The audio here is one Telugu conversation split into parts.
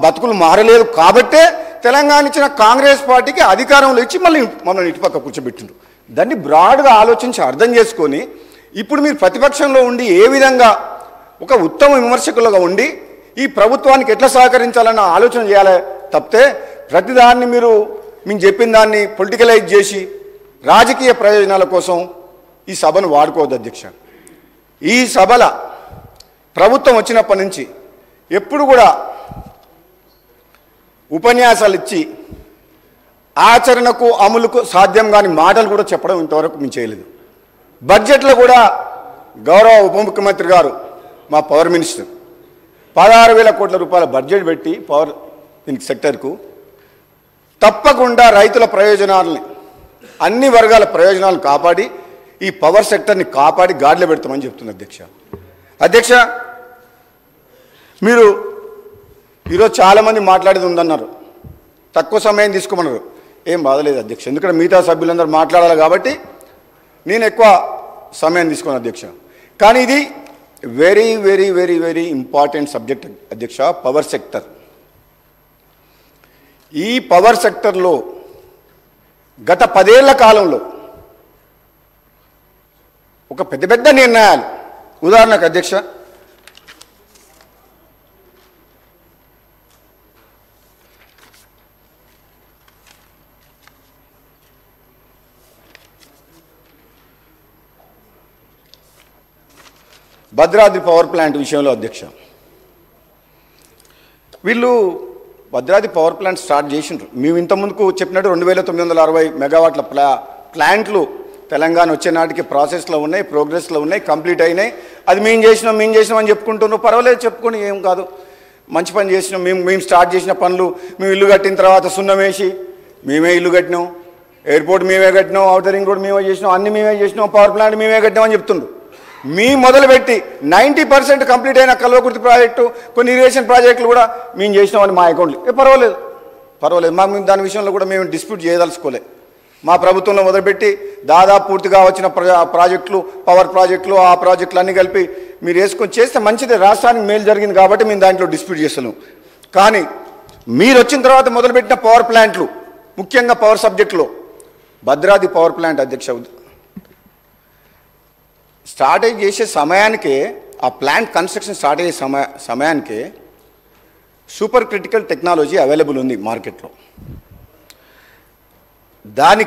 బతుకులు మారలేదు కాబట్టే తెలంగాణ ఇచ్చిన కాంగ్రెస్ పార్టీకి అధికారంలో ఇచ్చి మళ్ళీ మనల్ని ఇటుపక్క కూర్చోబెట్టిండ్రు. దాన్ని బ్రాడ్గా ఆలోచించి అర్థం చేసుకొని ఇప్పుడు మీరు ప్రతిపక్షంలో ఉండి ఏ విధంగా ఒక ఉత్తమ విమర్శకులుగా ఉండి ఈ ప్రభుత్వానికి ఎట్లా సహకరించాలన్న ఆలోచన చేయాలి తప్పితే ప్రతిదాన్ని మీరు చెప్పిన దాన్ని పొలిటికలైజ్ చేసి రాజకీయ ప్రయోజనాల కోసం ఈ సభను వాడుకోవద్దు అధ్యక్ష. ఈ సభల ప్రభుత్వం వచ్చినప్పటి నుంచి ఎప్పుడు కూడా ఉపన్యాసాలు ఇచ్చి ఆచరణకు అమలుకు సాధ్యం కాని మాటలు కూడా చెప్పడం ఇంతవరకు మేము చేయలేదు. బడ్జెట్లో కూడా గౌరవ ఉప ముఖ్యమంత్రి గారు మా పవర్ మినిస్టర్ 16,000 కోట్ల రూపాయల బడ్జెట్ పెట్టి పవర్ సెక్టర్కు తప్పకుండా రైతుల ప్రయోజనాలని అన్ని వర్గాల ప్రయోజనాలను కాపాడి ఈ పవర్ సెక్టర్ని కాపాడి గాడిలో పెడతామని చెప్తుంది అధ్యక్ష. మీరు ఈరోజు చాలామంది మాట్లాడేది ఉందన్నారు, తక్కువ సమయం తీసుకోమన్నారు. ఏం బాధలేదు అధ్యక్ష, ఎందుకంటే మిగతా సభ్యులందరూ మాట్లాడాలి కాబట్టి నేను ఎక్కువ సమయం తీసుకున్నాను అధ్యక్ష. కానీ ఇది very very very very important subject అధ్యక్ష. పవర్ సెక్టర్, ఈ పవర్ సెక్టర్లో గత 10 ఏళ్ల కాలంలో ఒక పెద్ద పెద్ద నిర్ణయాలు, ఉదాహరణకు అధ్యక్ష భద్రాద్రి పవర్ ప్లాంట్ విషయంలో అధ్యక్ష, వీళ్ళు భద్రాద్రి పవర్ ప్లాంట్ స్టార్ట్ చేసిండ్రు. మేము ఇంతకుముందుకు చెప్పినట్టు 2960 మెగావాట్ల ప్లాంట్లు తెలంగాణ వచ్చే నాటికి ప్రాసెస్లో ఉన్నాయి, ప్రోగ్రెస్లో ఉన్నాయి, కంప్లీట్ అయినాయి. అది మేము చేసినాం అని చెప్పుకుంటున్నాం. పర్వాలేదు, చెప్పుకొని ఏం కాదు, మంచి పని చేసినాం. మేము స్టార్ట్ చేసిన పనులు, మేము ఇల్లు కట్టిన తర్వాత సున్నం వేసి మేమే ఇల్లు కట్టినాం, ఎయిర్పోర్ట్ మేమే కట్టినాం, ఔటర్ రింగ్ రోడ్ మేమే చేసినాం, అన్ని మేమే చేసినాం, పవర్ ప్లాంట్ మేమే కట్టినాం అని చెప్తుండ్రు. మీ మొదలుపెట్టి 90% కంప్లీట్ అయిన కల్వకుర్తి ప్రాజెక్టు, కొన్ని ఇరిగేషన్ ప్రాజెక్టులు కూడా మేము చేసినామని మా అకౌంట్లు. పర్వాలేదు, మాకు దాని విషయంలో కూడా మేము డిస్ప్యూట్ చేయదలుచుకోలే. మా ప్రభుత్వంలో మొదలుపెట్టి దాదాపు పూర్తిగా వచ్చిన ప్రాజెక్టులు, పవర్ ప్రాజెక్టులు, ఆ ప్రాజెక్టులు అన్నీ కలిపి మీరు వేసుకొని చేస్తే మంచిదే, రాష్ట్రానికి మేలు జరిగింది కాబట్టి మేము దాంట్లో డిస్ప్యూట్ చేస్తున్నాం. కానీ మీరు వచ్చిన తర్వాత మొదలుపెట్టిన పవర్ ప్లాంట్లు, ముఖ్యంగా పవర్ సబ్జెక్టులో భద్రాద్రి పవర్ ప్లాంట్ అధ్యక్ష స్టార్ట్ చేసే సమయానికే, ఆ ప్లాంట్ కన్స్ట్రక్షన్ స్టార్ట్ అయ్యే సమయానికే సూపర్ క్రిటికల్ టెక్నాలజీ అవైలబుల్ ఉంది మార్కెట్లో. దాని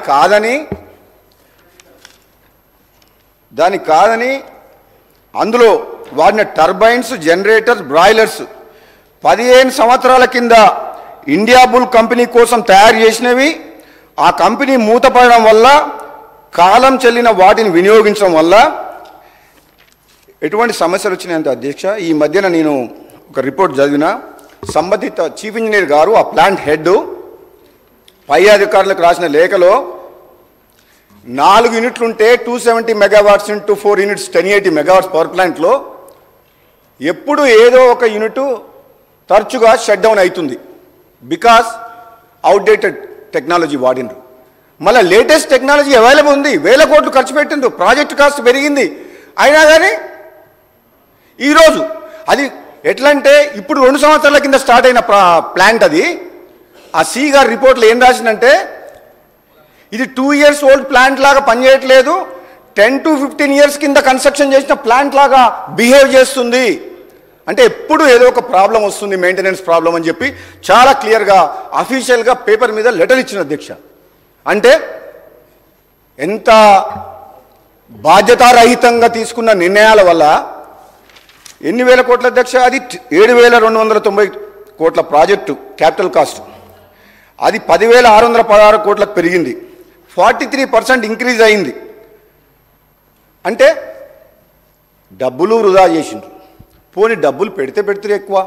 కాదని అందులో వాడిన టర్బైన్స్, జనరేటర్స్, బ్రాయిలర్స్ 15 సంవత్సరాల కింద ఇండియా బుల్ కంపెనీ కోసం తయారు చేసినవి. ఆ కంపెనీ మూతపడడం వల్ల, కాలం చెల్లిన వాటిని వినియోగించడం వల్ల ఎటువంటి సమస్యలు వచ్చినాయంటే అధ్యక్ష, ఈ మధ్యన నేను ఒక రిపోర్ట్ చదివిన, సంబంధిత చీఫ్ ఇంజనీర్ గారు ఆ ప్లాంట్ హెడ్ పై అధికారులకు రాసిన లేఖలో 4 యూనిట్లు ఉంటే 270 megawatts into 4 units 1080 megawatts power ప్లాంట్లో ఎప్పుడు ఏదో ఒక యూనిట్ తరచుగా షట్ డౌన్ అవుతుంది. బికాస్ అవుట్డేటెడ్ టెక్నాలజీ వాడినరు. మళ్ళీ లేటెస్ట్ టెక్నాలజీ అవైలబుల్ ఉంది, 1000 కోట్లు ఖర్చు పెట్టిండ్రు, ప్రాజెక్ట్ కాస్ట్ పెరిగింది. అయినా కానీ ఈరోజు అది ఎట్లంటే ఇప్పుడు 2 సంవత్సరాల కింద స్టార్ట్ అయిన ప్లాంట్ అది. ఆ సి గారి రిపోర్ట్లో ఏం రాసిందంటే ఇది 2 years ఓల్డ్ ప్లాంట్ లాగా పనిచేయట్లేదు, 10 to 15 years కింద కన్స్ట్రక్షన్ చేసిన ప్లాంట్ లాగా బిహేవ్ చేస్తుంది. అంటే ఎప్పుడు ఏదో ఒక ప్రాబ్లం వస్తుంది, మెయింటెనెన్స్ ప్రాబ్లం అని చెప్పి చాలా క్లియర్గా అఫీషియల్గా పేపర్ మీద లెటర్ ఇచ్చిన అధ్యక్ష. అంటే ఎంత బాధ్యతారహితంగా తీసుకున్న నిర్ణయాల వల్ల ఎన్ని వేల కోట్ల అధ్యక్ష, అది 7,290 కోట్ల ప్రాజెక్టు క్యాపిటల్ కాస్ట్, అది 10,616 కోట్లకు పెరిగింది, 43% ఇంక్రీజ్ అయింది. అంటే డబ్బులు వృధా చేసిండ్రు. పోనీ డబ్బులు పెడితే ఎక్కువ,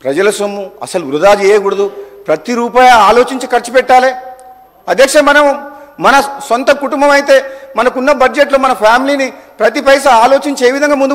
ప్రజల సొమ్ము అసలు వృధా చేయకూడదు, ప్రతి రూపాయి ఆలోచించి ఖర్చు పెట్టాలి అధ్యక్ష. మన సొంత కుటుంబం అయితే మనకున్న బడ్జెట్లో మన ఫ్యామిలీని ప్రతి పైసా ఆలోచించి ఏ విధంగా ముందు